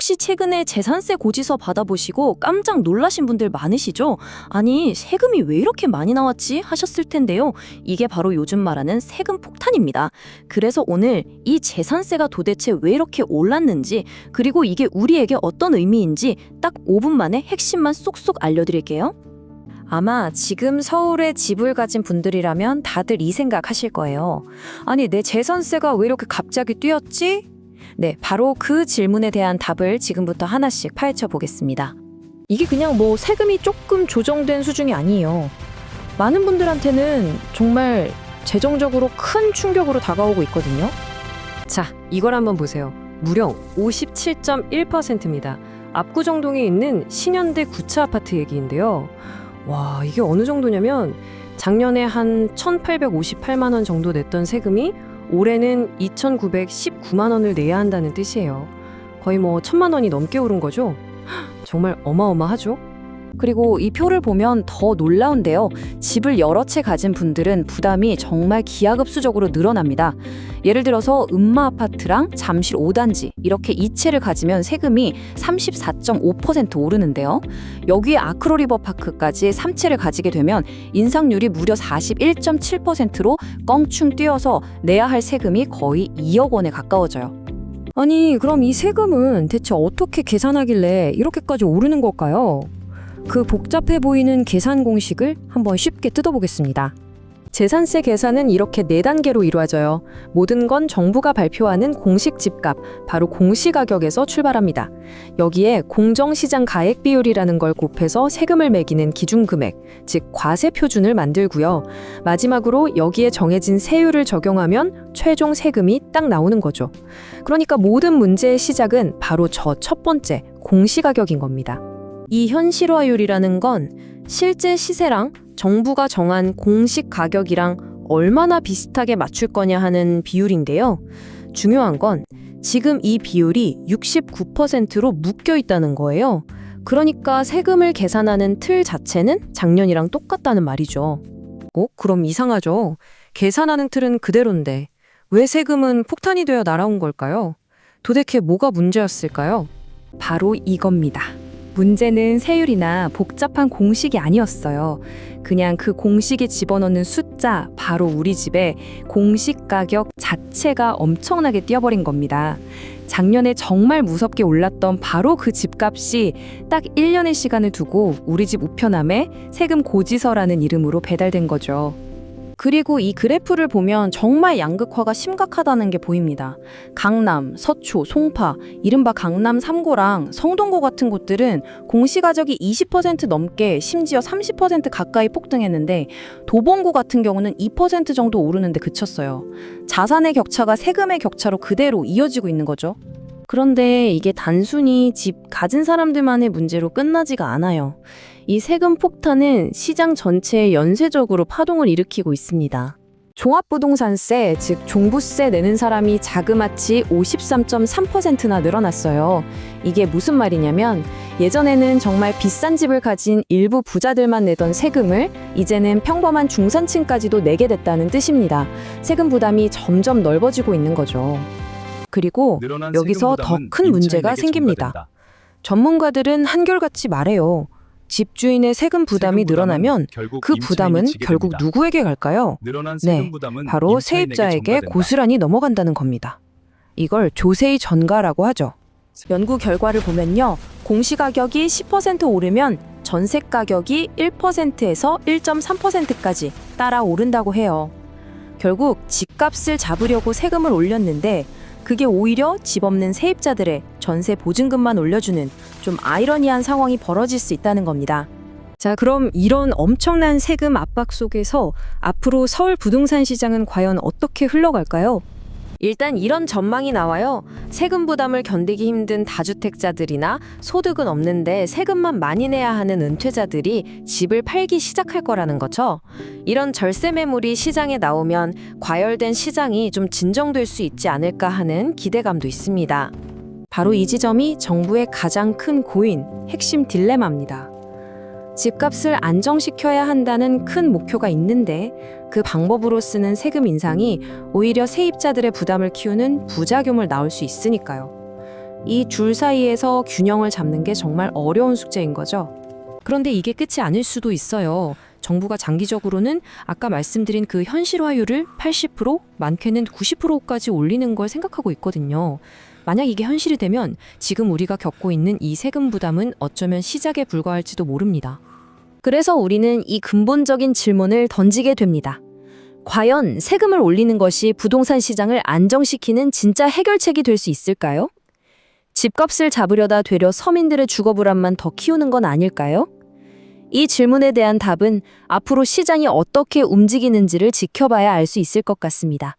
혹시 최근에 재산세 고지서 받아보시고 깜짝 놀라신 분들 많으시죠? 아니, 세금이 왜 이렇게 많이 나왔지? 하셨을 텐데요. 이게 바로 요즘 말하는 세금 폭탄입니다. 그래서 오늘 이 재산세가 도대체 왜 이렇게 올랐는지, 그리고 이게 우리에게 어떤 의미인지 딱 5분 만에 핵심만 쏙쏙 알려드릴게요. 아마 지금 서울에 집을 가진 분들이라면 다들 이 생각 하실 거예요. 아니, 내 재산세가 왜 이렇게 갑자기 뛰었지? 네, 바로 그 질문에 대한 답을 지금부터 하나씩 파헤쳐 보겠습니다. 이게 그냥 뭐 세금이 조금 조정된 수준이 아니에요. 많은 분들한테는 정말 재정적으로 큰 충격으로 다가오고 있거든요. 자, 이걸 한번 보세요. 무려 57.1%입니다. 압구정동에 있는 신현대 구차 아파트 얘기인데요. 와, 이게 어느 정도냐면 작년에 한 1,858만 원 정도 냈던 세금이 올해는 2,919만 원을 내야 한다는 뜻이에요. 거의 뭐 1,000만 원이 넘게 오른 거죠? 정말 어마어마하죠? 그리고 이 표를 보면 더 놀라운데요. 집을 여러 채 가진 분들은 부담이 정말 기하급수적으로 늘어납니다. 예를 들어서 음마 아파트랑 잠실 5단지 이렇게 2채를 가지면 세금이 34.5% 오르는데요. 여기에 아크로리버파크까지 3채를 가지게 되면 인상률이 무려 41.7%로 껑충 뛰어서 내야 할 세금이 거의 2억 원에 가까워져요. 아니, 그럼 이 세금은 대체 어떻게 계산하길래 이렇게까지 오르는 걸까요? 그 복잡해 보이는 계산 공식을 한번 쉽게 뜯어보겠습니다. 재산세 계산은 이렇게 4단계로 이루어져요. 모든 건 정부가 발표하는 공식 집값, 바로 공시가격에서 출발합니다. 여기에 공정시장 가액 비율이라는 걸 곱해서 세금을 매기는 기준금액, 즉 과세 표준을 만들고요. 마지막으로 여기에 정해진 세율을 적용하면 최종 세금이 딱 나오는 거죠. 그러니까 모든 문제의 시작은 바로 저 첫 번째 공시가격인 겁니다. 이 현실화율이라는 건 실제 시세랑 정부가 정한 공식 가격이랑 얼마나 비슷하게 맞출 거냐 하는 비율인데요. 중요한 건 지금 이 비율이 69%로 묶여 있다는 거예요. 그러니까 세금을 계산하는 틀 자체는 작년이랑 똑같다는 말이죠. 그럼 이상하죠. 계산하는 틀은 그대로인데 왜 세금은 폭탄이 되어 날아온 걸까요? 도대체 뭐가 문제였을까요? 바로 이겁니다. 문제는 세율이나 복잡한 공식이 아니었어요. 그냥 그 공식에 집어넣는 숫자, 바로 우리 집의 공식 가격 자체가 엄청나게 뛰어버린 겁니다. 작년에 정말 무섭게 올랐던 바로 그 집값이 딱 1년의 시간을 두고 우리 집 우편함에 세금 고지서라는 이름으로 배달된 거죠. 그리고 이 그래프를 보면 정말 양극화가 심각하다는 게 보입니다. 강남, 서초, 송파, 이른바 강남 3고랑 성동구 같은 곳들은 공시가격이 20% 넘게 심지어 30% 가까이 폭등했는데 도봉구 같은 경우는 2% 정도 오르는데 그쳤어요. 자산의 격차가 세금의 격차로 그대로 이어지고 있는 거죠. 그런데 이게 단순히 집 가진 사람들만의 문제로 끝나지가 않아요. 이 세금 폭탄은 시장 전체에 연쇄적으로 파동을 일으키고 있습니다. 종합부동산세, 즉 종부세 내는 사람이 자그마치 53.3%나 늘어났어요. 이게 무슨 말이냐면 예전에는 정말 비싼 집을 가진 일부 부자들만 내던 세금을 이제는 평범한 중산층까지도 내게 됐다는 뜻입니다. 세금 부담이 점점 넓어지고 있는 거죠. 그리고 여기서 더 큰 문제가 생깁니다. 전문가들은 한결같이 말해요. 집주인의 세금 부담이 늘어나면 그 부담은 결국 누구에게 갈까요? 네, 바로 세입자에게 고스란히 넘어간다는 겁니다. 이걸 조세의 전가라고 하죠. 연구 결과를 보면요. 공시가격이 10% 오르면 전세 가격이 1%에서 1.3%까지 따라 오른다고 해요. 결국 집값을 잡으려고 세금을 올렸는데 그게 오히려 집 없는 세입자들의 전세 보증금만 올려주는 좀 아이러니한 상황이 벌어질 수 있다는 겁니다. 자, 그럼 이런 엄청난 세금 압박 속에서 앞으로 서울 부동산 시장은 과연 어떻게 흘러갈까요? 일단 이런 전망이 나와요. 세금 부담을 견디기 힘든 다주택자들이나 소득은 없는데 세금만 많이 내야 하는 은퇴자들이 집을 팔기 시작할 거라는 거죠. 이런 절세 매물이 시장에 나오면 과열된 시장이 좀 진정될 수 있지 않을까 하는 기대감도 있습니다. 바로 이 지점이 정부의 가장 큰 고민, 핵심 딜레마입니다. 집값을 안정시켜야 한다는 큰 목표가 있는데 그 방법으로 쓰는 세금 인상이 오히려 세입자들의 부담을 키우는 부작용을 낳을 수 있으니까요. 이 둘 사이에서 균형을 잡는 게 정말 어려운 숙제인 거죠. 그런데 이게 끝이 아닐 수도 있어요. 정부가 장기적으로는 아까 말씀드린 그 현실화율을 80%, 많게는 90%까지 올리는 걸 생각하고 있거든요. 만약 이게 현실이 되면 지금 우리가 겪고 있는 이 세금 부담은 어쩌면 시작에 불과할지도 모릅니다. 그래서 우리는 이 근본적인 질문을 던지게 됩니다. 과연 세금을 올리는 것이 부동산 시장을 안정시키는 진짜 해결책이 될 수 있을까요? 집값을 잡으려다 되려 서민들의 주거 불안만 더 키우는 건 아닐까요? 이 질문에 대한 답은 앞으로 시장이 어떻게 움직이는지를 지켜봐야 알 수 있을 것 같습니다.